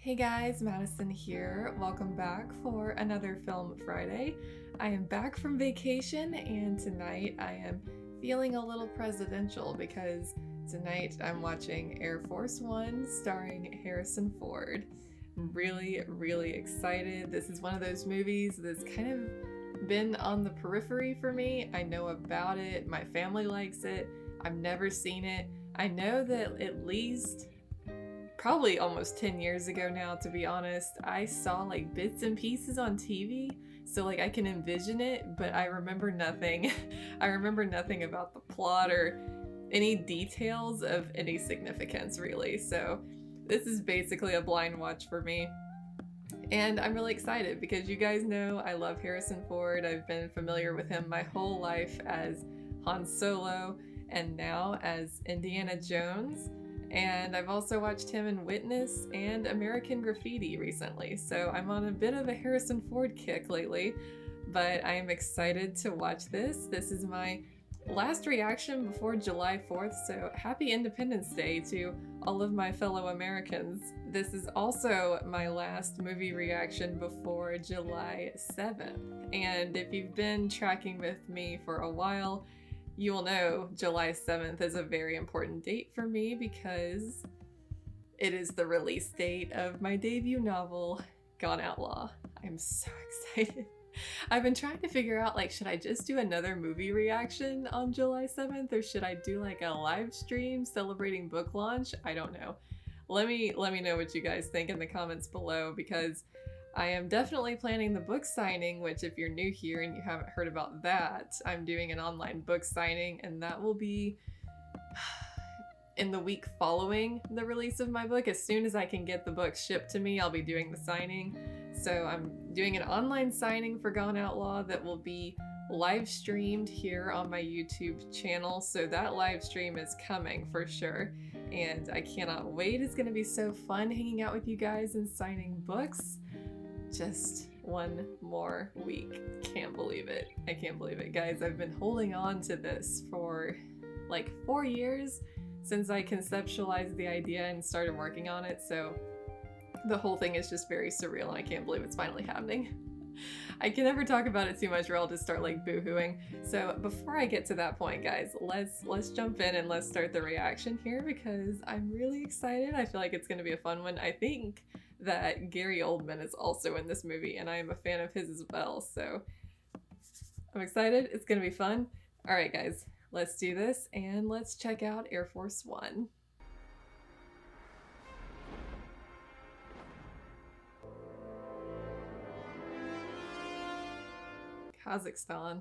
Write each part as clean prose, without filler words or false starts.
Hey guys, Madison here. Welcome back for another Film Friday. I am back from vacation and tonight I am feeling a little presidential because tonight I'm watching Air Force One starring Harrison Ford. I'm really excited. This is one of those movies that's kind of been on the periphery for me. I know about it, my family likes it, I've never seen it. I know that at least probably almost 10 years ago now, to be honest, I saw like bits and pieces on TV, so like I can envision it, but I remember nothing. I remember nothing about the plot or any details of any significance, really. So this is basically a blind watch for me. And I'm really excited because you guys know I love Harrison Ford. I've been familiar with him my whole life as Han Solo and now as Indiana Jones. And I've also watched him in Witness and American Graffiti recently, so I'm on a bit of a Harrison Ford kick lately, but I am excited to watch this. This is my last reaction before July 4th, so happy Independence Day to all of my fellow Americans. This is also my last movie reaction before July 7th, and if you've been tracking with me for a while, you will know July 7th is a very important date for me because it is the release date of my debut novel, Gone Outlaw. I'm so excited. I've been trying to figure out, like, should I just do another movie reaction on July 7th or should I do like a live stream celebrating book launch? I don't know. Let me know what you guys think in the comments below because I am definitely planning the book signing, which if you're new here and you haven't heard about that, I'm doing an online book signing and that will be in the week following the release of my book. As soon as I can get the book shipped to me, I'll be doing the signing. So I'm doing an online signing for Gone Outlaw that will be live streamed here on my YouTube channel. So that live stream is coming for sure. And I cannot wait. It's going to be so fun hanging out with you guys and signing books. Just one more week. Can't believe it. I can't believe it. Guys, I've been holding on to this for like 4 years since I conceptualized the idea and started working on it, so the whole thing is just very surreal and I can't believe it's finally happening. I can never talk about it too much or I'll just start like boo-hooing. So before I get to that point, guys, let's jump in and let's start the reaction here because I'm really excited. I feel like it's going to be a fun one. I think that Gary Oldman is also in this movie and I am a fan of his as well, so I'm excited. It's going to be fun. All right, guys, let's do this and let's check out Air Force One. Kazakhstan.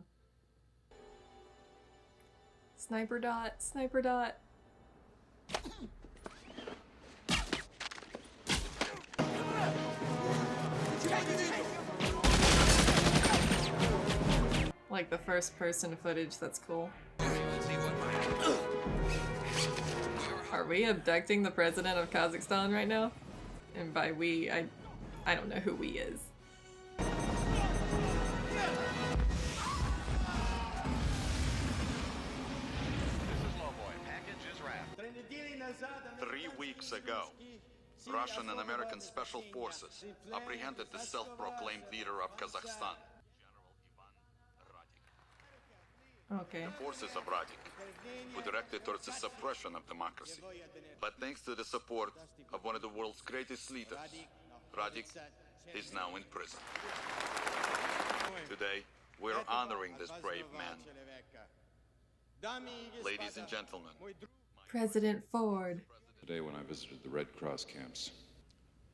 Sniper dot, sniper dot. Like the first person footage, that's cool. Are we abducting the president of Kazakhstan right now? And by we, I don't know who we is. 3 weeks ago, Russian and American special forces apprehended the self-proclaimed leader of Kazakhstan. Okay. The forces of Radik were directed towards the suppression of democracy. But thanks to the support of one of the world's greatest leaders, Radik is now in prison. Today, we're honoring this brave man. Ladies and gentlemen, President Ford. Today, when I visited the Red Cross camps,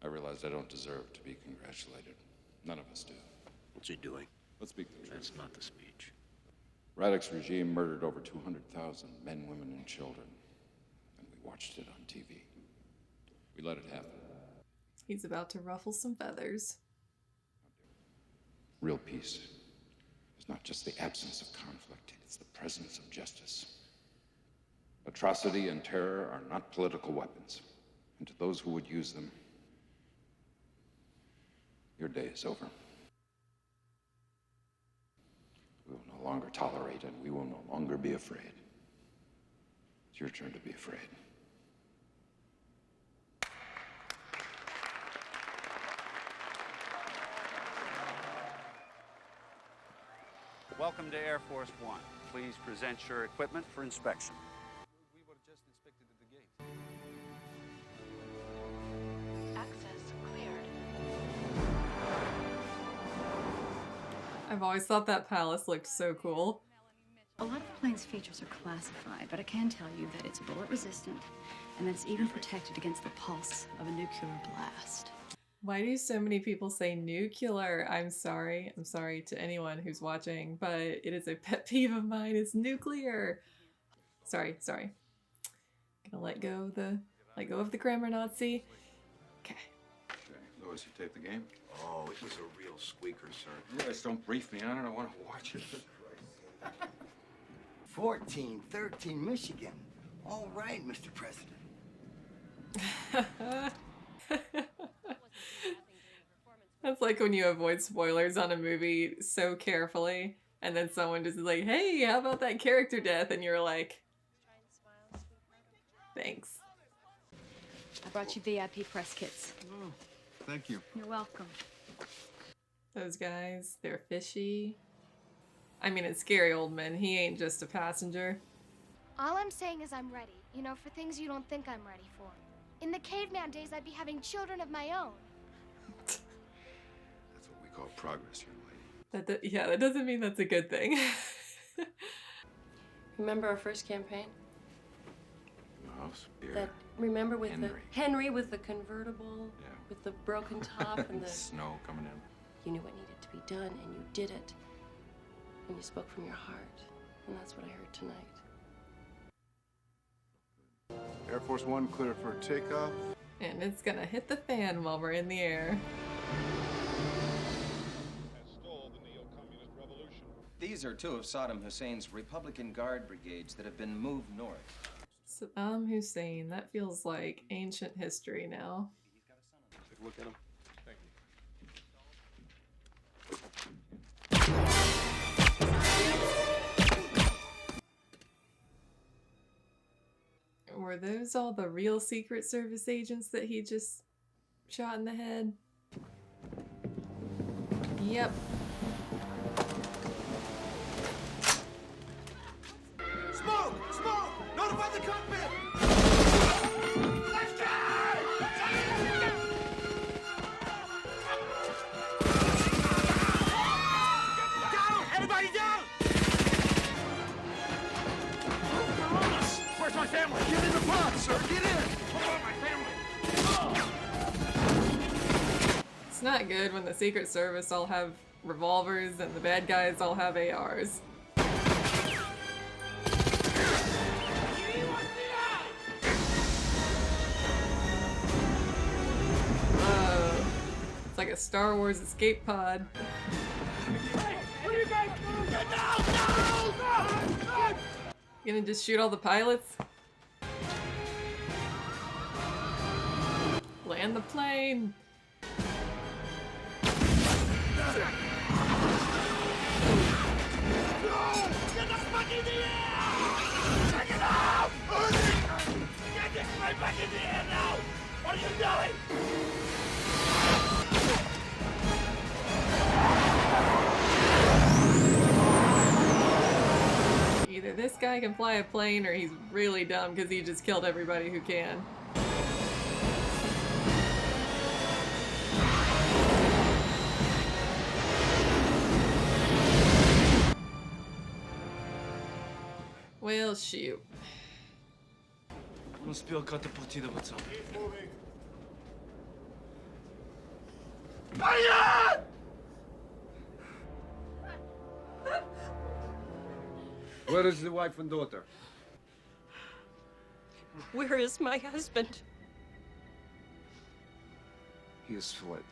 I realized I don't deserve to be congratulated. None of us do. What's he doing? Let's speak the truth. That's not the speech. Radek's regime murdered over 200,000 men, women, and children. And we watched it on TV. We let it happen. He's about to ruffle some feathers. Real peace is not just the absence of conflict, it's the presence of justice. Atrocity and terror are not political weapons, and to those who would use them, your day is over. We will no longer tolerate, and we will no longer be afraid. It's your turn to be afraid. Welcome to Air Force One. Please present your equipment for inspection. We were just inspected at the gate. Access cleared. I've always thought that palace looked so cool. A lot of the plane's features are classified, but I can tell you that it's bullet resistant and that it's even protected against the pulse of a nuclear blast. Why do so many people say nuclear? I'm sorry to anyone who's watching, but it is a pet peeve of mine. It's nuclear. Sorry. Gonna let go of the grammar Nazi. Okay. Louis, you tape the game? Oh, it was a real squeaker, sir. You guys don't brief me on it. I want to watch it. 14-13 Michigan. All right, Mr. President. That's like when you avoid spoilers on a movie so carefully, and then someone just is like, hey, how about that character death? And you're like, thanks. I brought you VIP press kits. Oh, thank you. You're welcome. Those guys, they're fishy. I mean, it's Gary Oldman. He ain't just a passenger. All I'm saying is I'm ready, you know, for things you don't think I'm ready for. In the caveman days, I'd be having children of my own. That's what we call progress, young lady. That doesn't mean that's a good thing. Remember our first campaign? The house, beer, That remember with Henry. the Henry with the convertible, Yeah. with the broken top and the snow coming in. you knew what needed to be done and you did it. And you spoke from your heart. And that's what I heard tonight. Air Force One clear for takeoff. And it's gonna hit the fan while we're in the air. These are two of Saddam Hussein's Republican Guard brigades that have been moved north. Saddam Hussein, that feels like ancient history now. Take a look at him. Thank you. Were those all the real Secret Service agents that he just shot in the head? Yep. Smoke! Smoke! Notify the cockpit! Let's go! Down! Everybody down! Where's my family? Get in the box, sir! Get in! What about my family? It's not good when the Secret Service all have revolvers and the bad guys all have ARs. Whoa. It's like a Star Wars escape pod. What are you guys doing? No! You gonna just shoot all the pilots? Land the plane! Get the fuck in the air! Take it off! Get this plane back in the air now! What are you doing? Either this guy can fly a plane or he's really dumb because he just killed everybody who can. Well, shoot. Он успел катапультироваться. Where is the wife and daughter? Where is my husband? He has fled.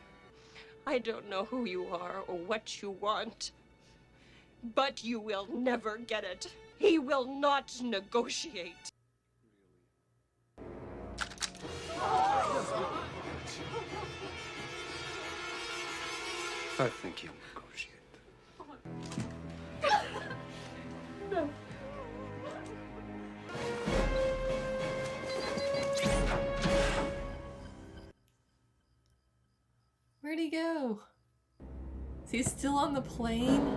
I don't know who you are or what you want. But you will never get it. He will not negotiate. I think he'll negotiate. Where'd he go? Is he still on the plane?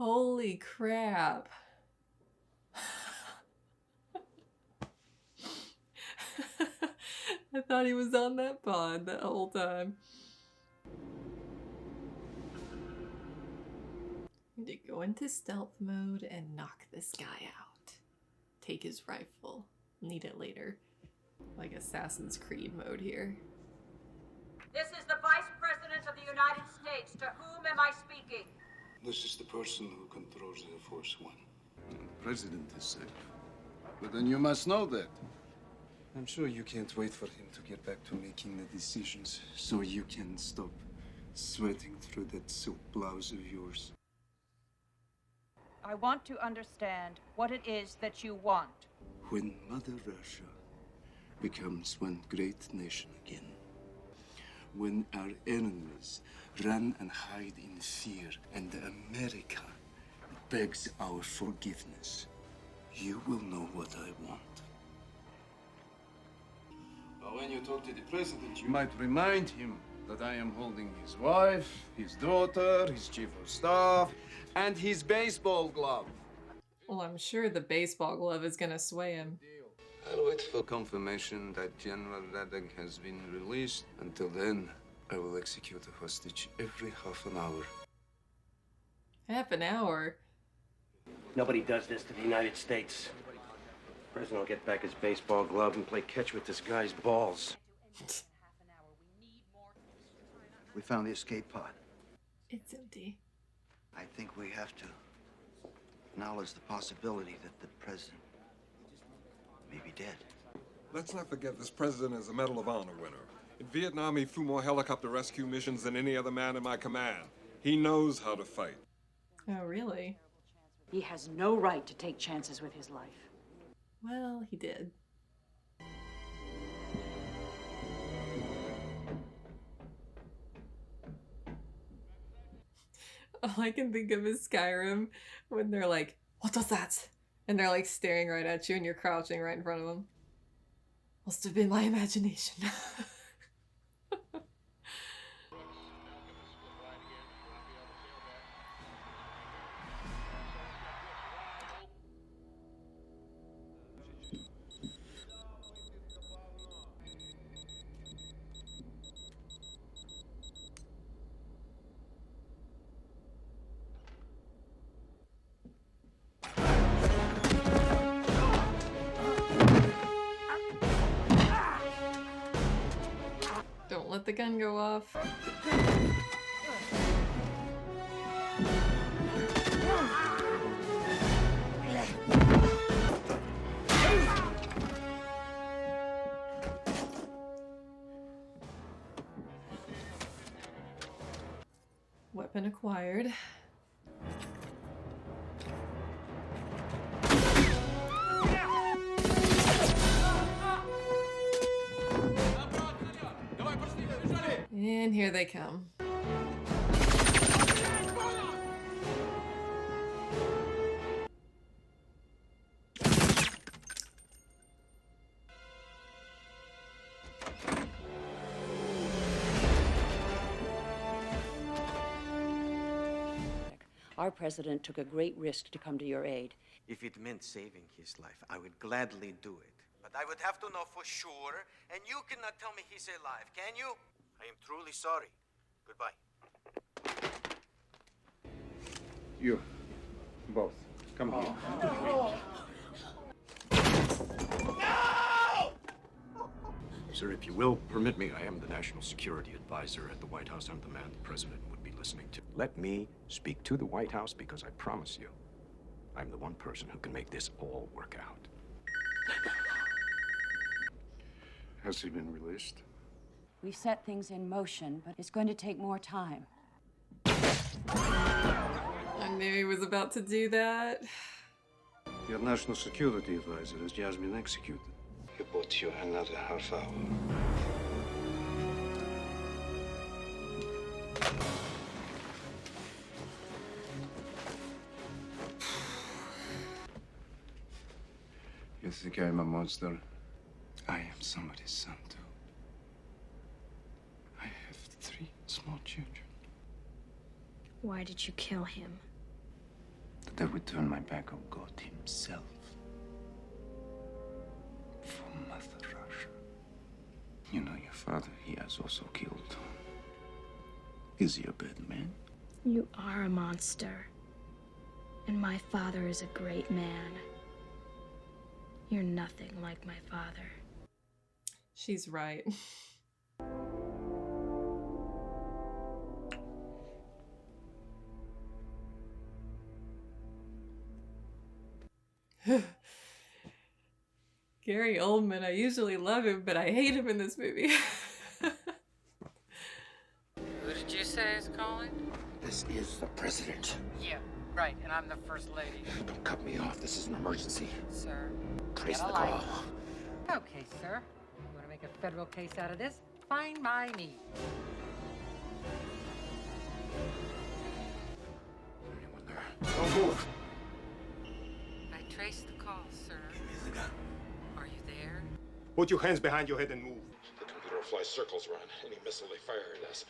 Holy crap. I thought he was on that pod that whole time. Need to go into stealth mode and knock this guy out. Take his rifle. Need it later. Like Assassin's Creed mode here. This is the Vice President of the United States. To whom am I speaking? This is the person who controls Air Force One. The president is safe. But then you must know that. I'm sure you can't wait for him to get back to making the decisions so you can stop sweating through that silk blouse of yours. I want to understand what it is that you want. When Mother Russia becomes one great nation again, when our enemies run and hide in fear and America begs our forgiveness, you will know what I want. But when you talk to the president, you might remind him that I am holding his wife, his daughter, his chief of staff, and his baseball glove. Well, I'm sure the baseball glove is gonna sway him. I'll wait for confirmation that General Radek has been released. Until then, I will execute a hostage every half an hour. Half an hour? Nobody does this to the United States. The president will get back his baseball glove and play catch with this guy's balls. We found the escape pod. It's empty. I think we have to acknowledge the possibility that the president may be dead. Let's not forget this president is a Medal of Honor winner. In Vietnam, he flew more helicopter rescue missions than any other man in my command. He knows how to fight. Oh, really? He has no right to take chances with his life. Well, he did. All I can think of is Skyrim when they're like, "What was that?" And they're like staring right at you and you're crouching right in front of them. Must have been my imagination. Don't let the gun go off. Weapon acquired. And here they come. Our president took a great risk to come to your aid. If it meant saving his life, I would gladly do it. But I would have to know for sure, and you cannot tell me he's alive, can you? I am truly sorry. Goodbye. You, both, come here. No! Sir, if you will permit me, I am the National Security Advisor at the White House. I'm the man the president would be listening to. Let me speak to the White House because I promise you, I'm the one person who can make this all work out. Has he been released? We've set things in motion, but it's going to take more time. I knew he was about to do that. Your National Security Advisor has just been executed. You bought you another half hour. You think I'm a monster? I am somebody's son, too. I have 3 small children. Why did you kill him? But I would turn my back on God himself. For Mother Russia. You know, your father, he has also killed. Is he a bad man? You are a monster. And my father is a great man. You're nothing like my father. She's right. Gary Oldman, I usually love him, but I hate him in this movie. Who did you say is calling? This is the president. Yeah, right, and I'm the first lady. Don't cut me off. This is an emergency. Sir. Trace get the a light. call. Okay, sir. You want to make a federal case out of this? Fine by me. Don't move. I traced the call, sir. Give me the gun. Are you there? Put your hands behind your head and move. The computer will fly circles around any missile they fire at us.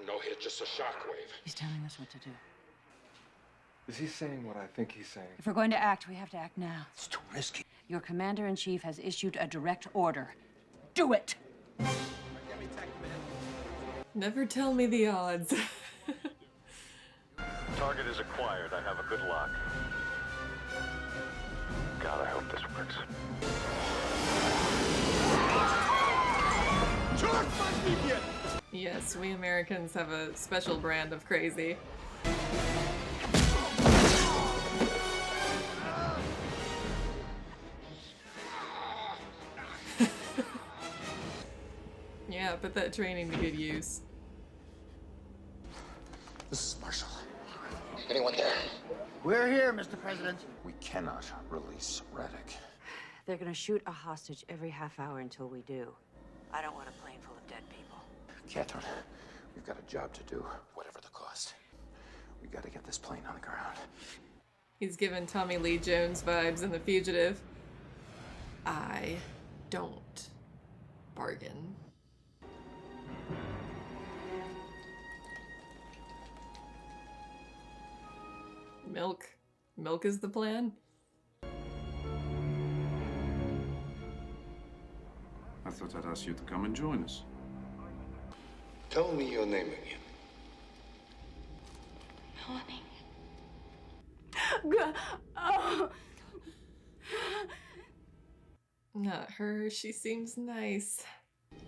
No hit, just a shockwave. He's telling us what to do. Is he saying what I think he's saying? If we're going to act, we have to act now. It's too risky. Your commander-in-chief has issued a direct order. Do it! Never tell me the odds. Target is acquired. I have a good lock. God, I hope this works. Yes, we Americans have a special brand of crazy. Yeah, put that training to good use. This is Marshall. Anyone there? We're here, Mr. President. We cannot release Radek. They're gonna shoot a hostage every half hour until we do. I don't want a plane full of dead people. Catherine, we've got a job to do, whatever the cost. We gotta get this plane on the ground. He's given Tommy Lee Jones vibes in The Fugitive. I don't bargain. Milk. Milk is the plan? I thought I'd ask you to come and join us. Tell me your name again. Oh. Not her. She seems nice.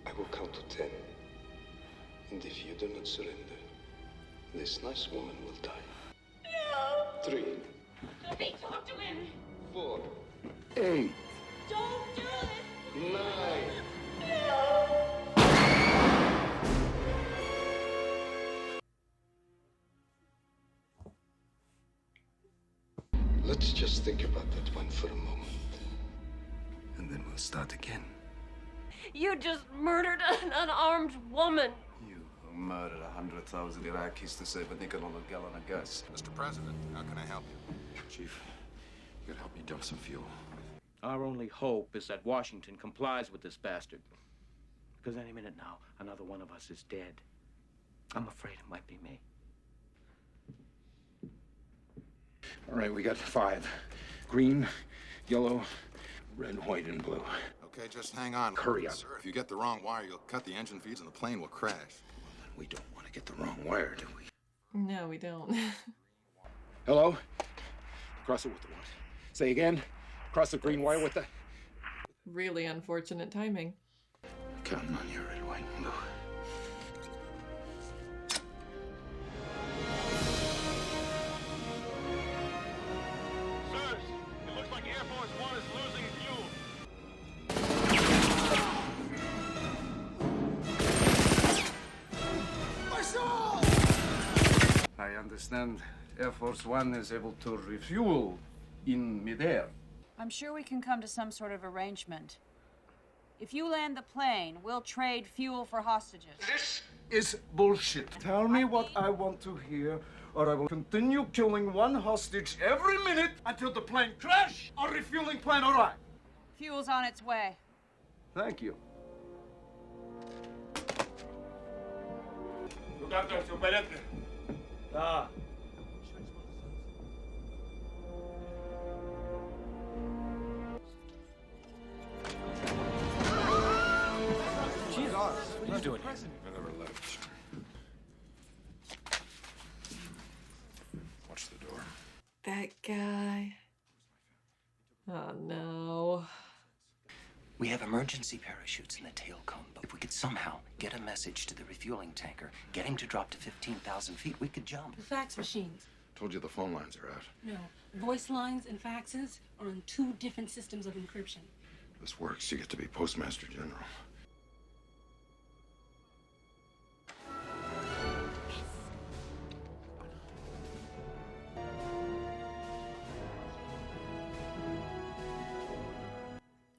I will count to 10. And if you do not surrender, this nice woman will die. No! 3. Let me talk to him! 4. 8. Don't do it! 9. No! Let's just think about that one for a moment. And then we'll start again. You just murdered an unarmed woman. You murdered 100,000 Iraqis to save a nickel on a gallon of gas. Mr. President, how can I help you? Chief, you could help me dump some fuel. Our only hope is that Washington complies with this bastard. Because any minute now, another one of us is dead. I'm afraid it might be me. All right, we got 5. Green, yellow, red, white, and blue. Okay, just hang on. Hurry up. Sir, if you get the wrong wire, you'll cut the engine feeds and the plane will crash. We don't want to get the wrong wire, do we? No, we don't. Hello? Cross it with the what? Say again? Cross the green wire with the... Really unfortunate timing. Counting on you, red, white, and blue. Sirs, it looks like Air Force One is losing fuel. I understand Air Force One is able to refuel in midair. I'm sure we can come to some sort of arrangement. If you land the plane, we'll trade fuel for hostages. This is bullshit. Tell me what I want to hear, or I will continue killing one hostage every minute until the plane crash or refueling plane arrive. Fuel's on its way. Thank you. you doing here? I never left. Watch the door. That guy. Oh no. We have emergency parachutes in the tail cone, but if we could somehow get a message to the refueling tanker, get him to drop to 15,000 feet, we could jump. The fax machines. Told you the phone lines are out. No. Voice lines and faxes are on 2 different systems of encryption. If this works, you get to be Postmaster General.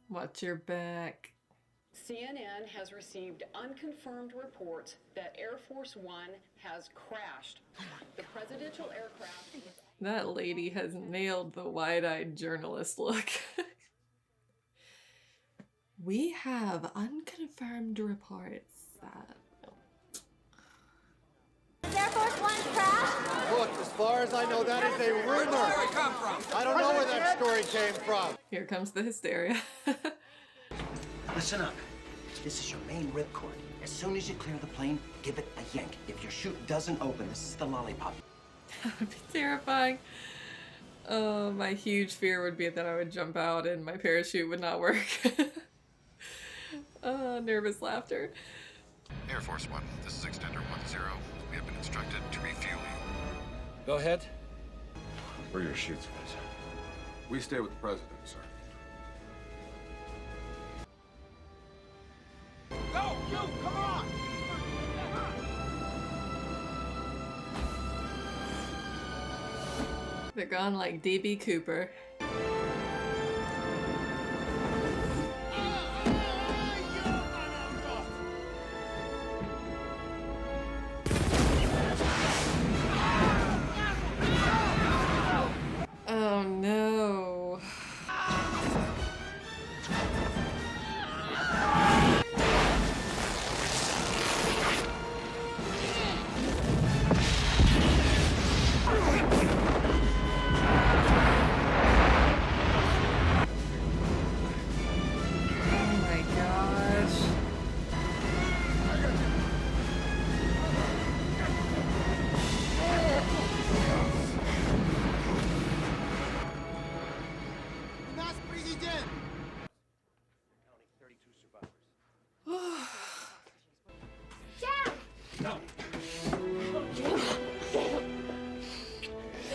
Watch your back. CNN has received unconfirmed reports that Air Force One has crashed. The presidential aircraft... That lady has nailed the wide-eyed journalist look. We have unconfirmed reports that... Air Force One crash? Look, as far as I know, that is a rumor. Where did it come from? I don't know where that story came from. Here comes the hysteria. Listen up. This is your main ripcord. As soon as you clear the plane, give it a yank. If your chute doesn't open, this is the lollipop. That would be terrifying. Oh, my huge fear would be that I would jump out and my parachute would not work. Nervous laughter. Air Force One, this is Extender 10. We have been instructed to refuel you. Go ahead. Where are your chutes, guys? We stay with the president, sir. Go, you, come on! They're gone like DB Cooper. Oh no. Oh my gosh. Mass president! Jack! No.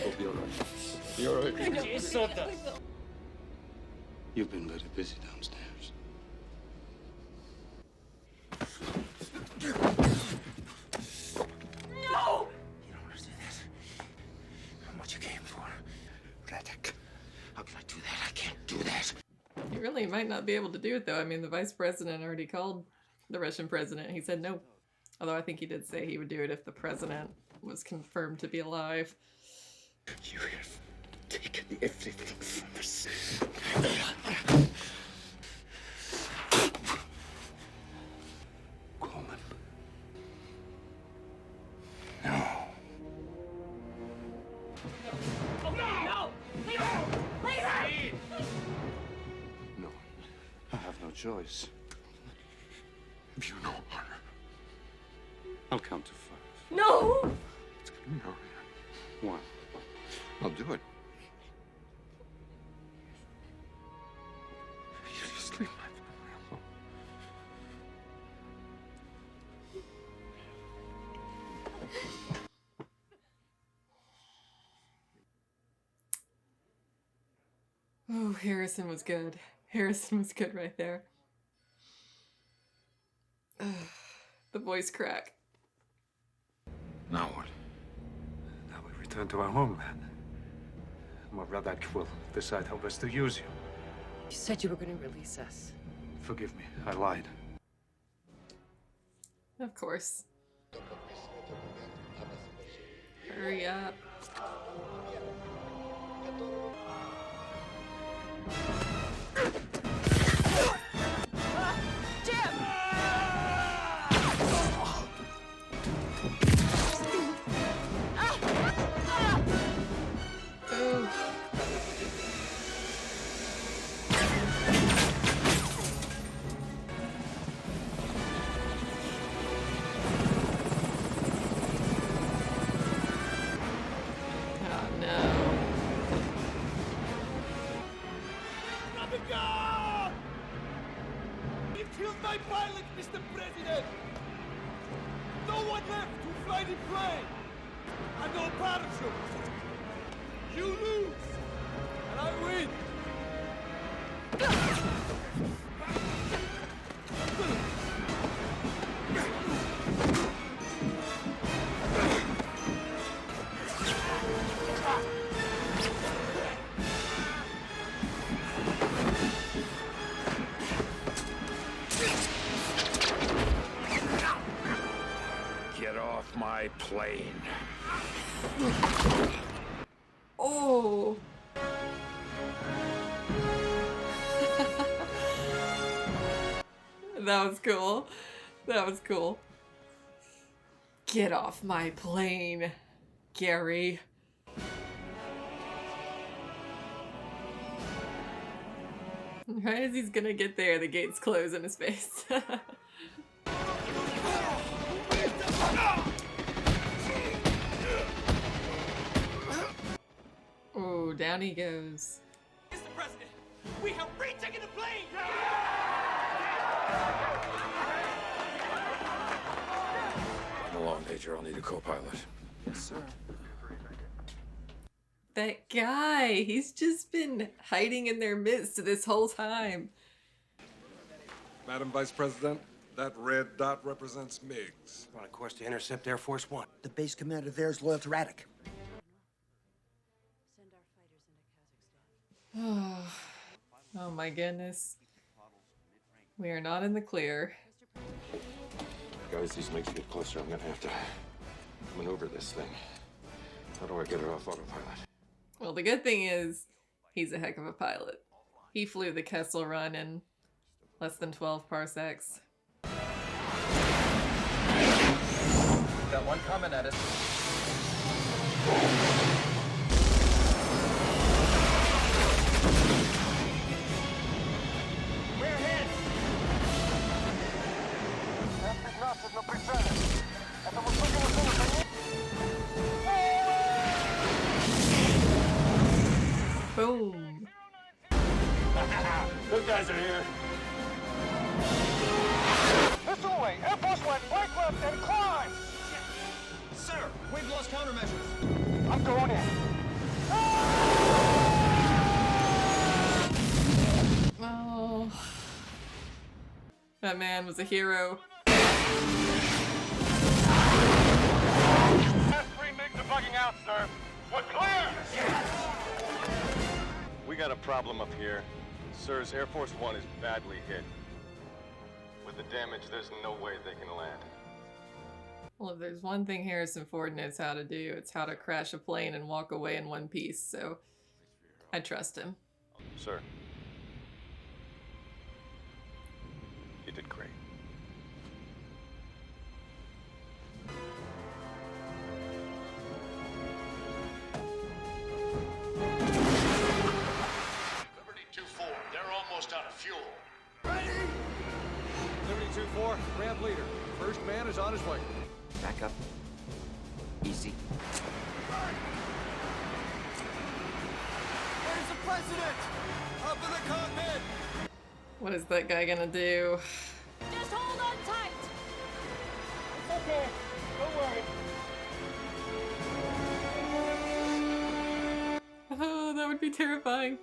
We'll be all right. Be all right. You've been very busy downstairs. No! You don't want to do that. I'm what you came for. Radek. How can I do that? I can't do that. You really might not be able to do it though. I mean, the vice president already called the Russian president. He said no. Although I think he did say he would do it if the president was confirmed to be alive. You have taken everything from us. Coleman. No. Oh, no! Leave her! Leave her! No. I have no choice. If you know honor, I'll count to 5. No! It's gonna be Marianne. 1. I'll do it. You just leave my family alone. Oh, Harrison was good. Harrison was good right there. The voice crack. Now what? Now we return to our homeland. More Radek will decide how best to use you. You said you were going to release us. Forgive me, I lied. Of course. Hurry up. Mr. President! No one left to fly the plane! And no parachute! You lose! And I win! Get off my plane. Oh. That was cool. That was cool. Get off my plane, Gary. Right as he's gonna get there, the gates close in his face. Oh, down he goes. Mr. President, we have retaken the plane! Come along, Major. I'll need a co-pilot. Yes, sir. That guy, he's just been hiding in their midst this whole time. Madam Vice President, that red dot represents MiGs. On a course to intercept Air Force One. The base commander there is loyal to Radek. Oh my goodness. We are not in the clear. Guys, these MiGs get closer. I'm gonna have to maneuver this thing. How do I get it off autopilot? Well, the good thing is, he's a heck of a pilot. He flew the Kessel Run in less than 12 parsecs. Got one coming at us. We're hit! Boom. Those guys are here. This way! Air Force One, break left and climb! Sir, we've lost countermeasures. I'm going in. Oh. That man was a hero. Last 3 MiGs are bugging out, sir. We're clear! We got a problem up here. Sirs, Air Force One is badly hit. With the damage, there's no way they can land. Well, if there's one thing Harrison Ford knows how to do, it's how to crash a plane and walk away in one piece, so I trust him. Sir. You did great. Liberty 2-4, they're almost out of fuel. Liberty 2-4, ramp leader. First man is on his way. Back up. Easy. Where's the president? Up in the cockpit! What is that guy gonna do? Just hold on tight. It's okay. Don't worry. Oh, that would be terrifying.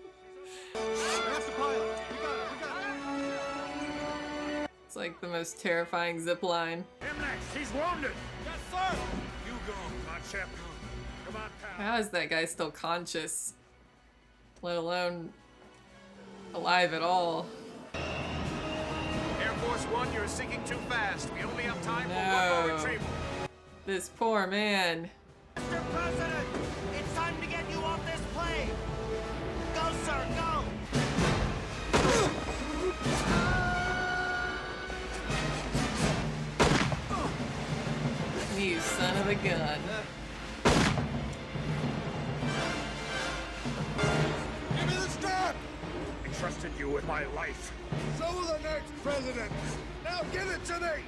That's the pilot. We got it. It's like the most terrifying zip line. Him next. He's wounded. Yes, sir. You go, my champion. Come on, pal. How is that guy still conscious? Let alone alive at all. Air Force One, you're sinking too fast. We only have time for one more No. retrieval. This poor man. Mr. President, it's time to get you off this plane. Go, sir, go. You son of a gun. Give me the strap. I trusted you with my life. So will the next president. Now give it to me.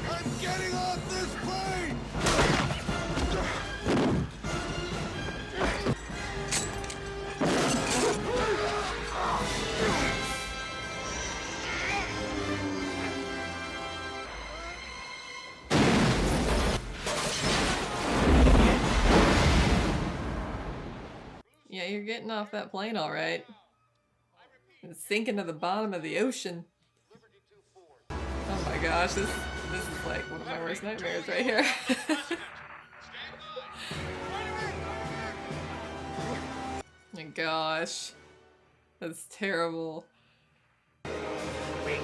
I'm getting off this plane. you're getting off that plane all right. And sinking to the bottom of the ocean. Oh my gosh, this is like one of my worst nightmares right here. My gosh. That's terrible. We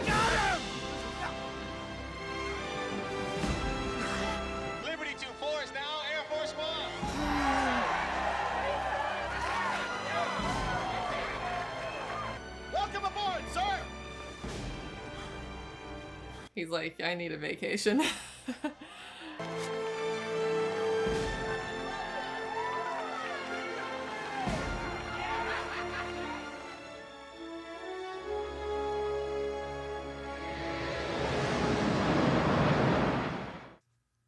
got him! Liberty 2-4 is now Air Force One. Welcome aboard, sir! He's like, I need a vacation.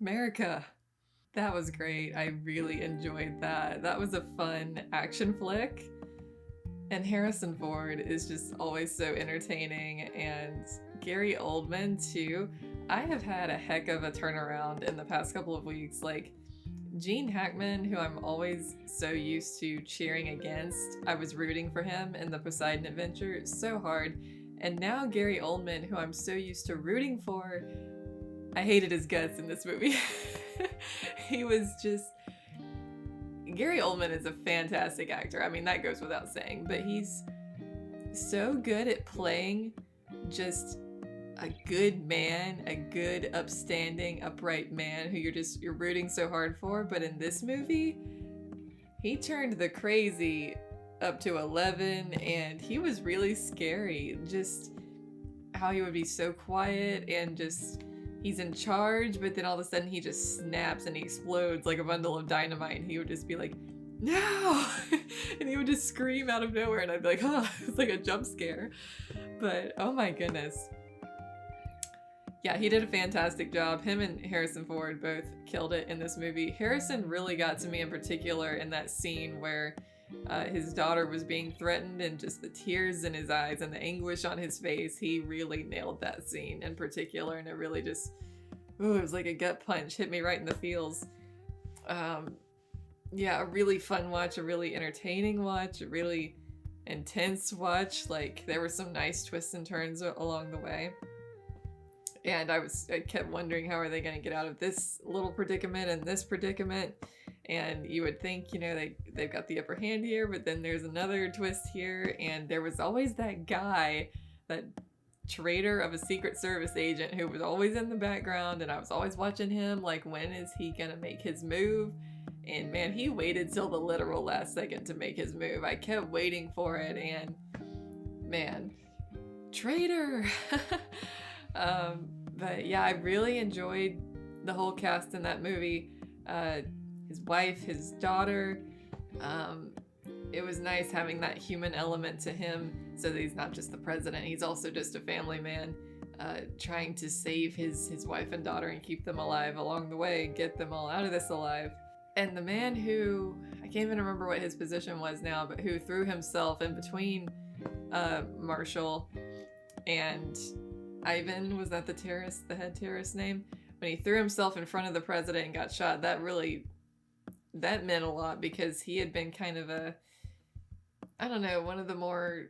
America. That was great. I really enjoyed that. That was a fun action flick. And Harrison Ford is just always so entertaining, and Gary Oldman too. I have had a heck of a turnaround in the past couple of weeks. Like, Gene Hackman, who I'm always so used to cheering against, I was rooting for him in the Poseidon Adventure so hard. And now Gary Oldman, who I'm so used to rooting for, I hated his guts in this movie. He was just... Gary Oldman is a fantastic actor. I mean, that goes without saying, but he's so good at playing just a good man, a good, upstanding, upright man who you're rooting so hard for. But in this movie, he turned the crazy up to 11, and he was really scary. Just how he would be so quiet and just... He's in charge, but then all of a sudden he just snaps and he explodes like a bundle of dynamite. He would just be like, no! And he would just scream out of nowhere, and I'd be like, oh, it's like a jump scare. But oh my goodness. Yeah, he did a fantastic job. Him and Harrison Ford both killed it in this movie. Harrison really got to me in particular in that scene where his daughter was being threatened, and just the tears in his eyes and the anguish on his face. He really nailed that scene in particular, and it really just, ooh, it was like a gut punch, hit me right in the feels. Yeah, a really fun watch, a really entertaining watch, a really intense watch. Like, there were some nice twists and turns along the way. And I kept wondering, how are they going to get out of this little predicament and this predicament? And you would think, you know, they've got the upper hand here, but then there's another twist here. And there was always that guy, that traitor of a Secret Service agent who was always in the background, and I was always watching him, like, when is he gonna make his move? And man, he waited till the literal last second to make his move. I kept waiting for it, and man, traitor! But yeah, I really enjoyed the whole cast in that movie. His wife, his daughter. It was nice having that human element to him, so that he's not just the president, he's also just a family man, trying to save his wife and daughter and keep them alive along the way, get them all out of this alive. And the man who, I can't even remember what his position was now, but who threw himself in between Marshall and Ivan, was that the head terrorist name? When he threw himself in front of the president and got shot, that meant a lot, because he had been kind of a, I don't know, one of the more,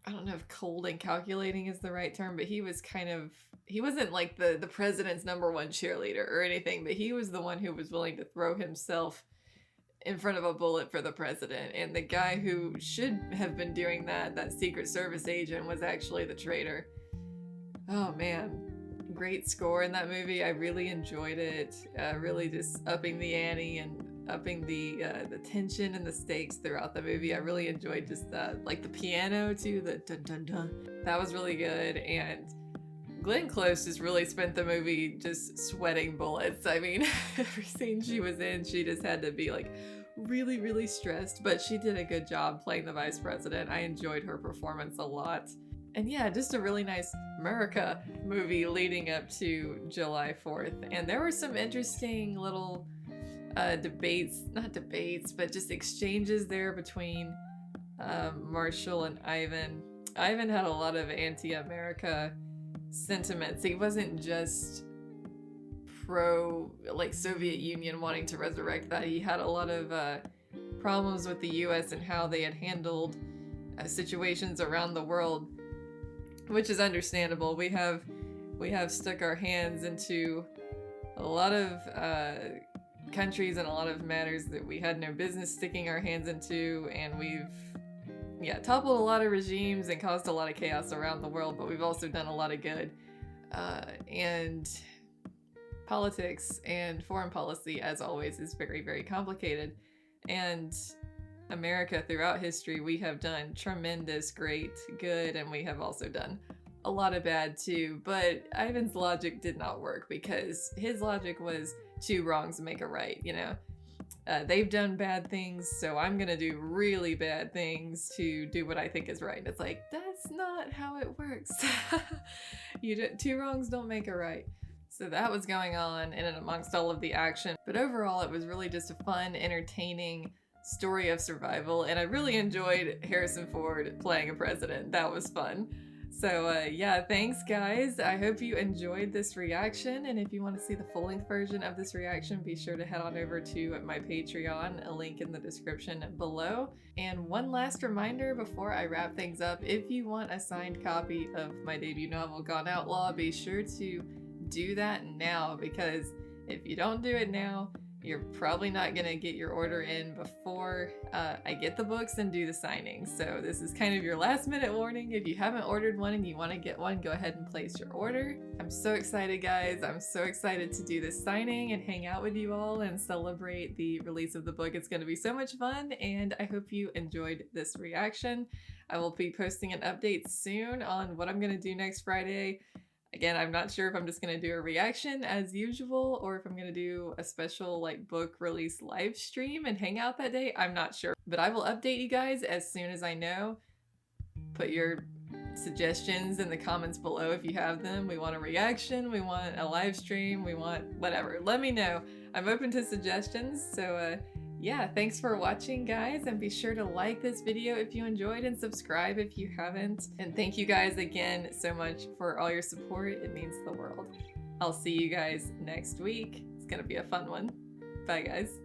I don't know if cold and calculating is the right term, but he was kind of, he wasn't like the president's #1 cheerleader or anything, but he was the one who was willing to throw himself in front of a bullet for the president. And the guy who should have been doing that Secret Service agent, was actually the traitor. Oh man. Great score in that movie. I really enjoyed it. Really just upping the ante and upping the tension and the stakes throughout the movie. I really enjoyed just like the piano too, the dun dun dun. That was really good. And Glenn Close just really spent the movie just sweating bullets. I mean, every scene she was in, she just had to be like really, really stressed. But she did a good job playing the vice president. I enjoyed her performance a lot. And yeah, just a really nice America movie leading up to July 4th. And there were some interesting little debates, not debates, but just exchanges there between Marshall and Ivan. Ivan had a lot of anti-America sentiments. He wasn't just pro, like, Soviet Union wanting to resurrect that. He had a lot of problems with the US and how they had handled situations around the world, which is understandable. We have stuck our hands into a lot of countries and a lot of matters that we had no business sticking our hands into, and we've toppled a lot of regimes and caused a lot of chaos around the world, but we've also done a lot of good. And politics and foreign policy, as always, is very, very complicated. And America, throughout history, we have done tremendous, great, good, and we have also done a lot of bad too. But Ivan's logic did not work, because his logic was 2 wrongs make a right, you know? They've done bad things, so I'm gonna do really bad things to do what I think is right. And it's like, that's not how it works. 2 wrongs don't make a right. So that was going on in and amongst all of the action. But overall, it was really just a fun, entertaining story of survival, and I really enjoyed Harrison Ford playing a president. That was fun. So yeah, thanks guys. I hope you enjoyed this reaction, and if you want to see the full-length version of this reaction, be sure to head on over to my Patreon, a link in the description below. And one last reminder before I wrap things up, if you want a signed copy of my debut novel, Gone Outlaw, be sure to do that now, because if you don't do it now, you're probably not gonna get your order in before I get the books and do the signing. So this is kind of your last minute warning. If you haven't ordered one and you want to get one, go ahead and place your order. I'm so excited, guys. I'm so excited to do this signing and hang out with you all and celebrate the release of the book. It's going to be so much fun, and I hope you enjoyed this reaction. I will be posting an update soon on what I'm going to do next Friday. Again, I'm not sure if I'm just going to do a reaction as usual, or if I'm going to do a special like book release live stream and hang out that day. I'm not sure, but I will update you guys as soon as I know. Put your suggestions in the comments below if you have them. We want a reaction, we want a live stream, we want whatever. Let me know. I'm open to suggestions. So yeah, thanks for watching, guys, and be sure to like this video if you enjoyed and subscribe if you haven't. And thank you guys again so much for all your support. It means the world. I'll see you guys next week. It's gonna be a fun one. Bye, guys.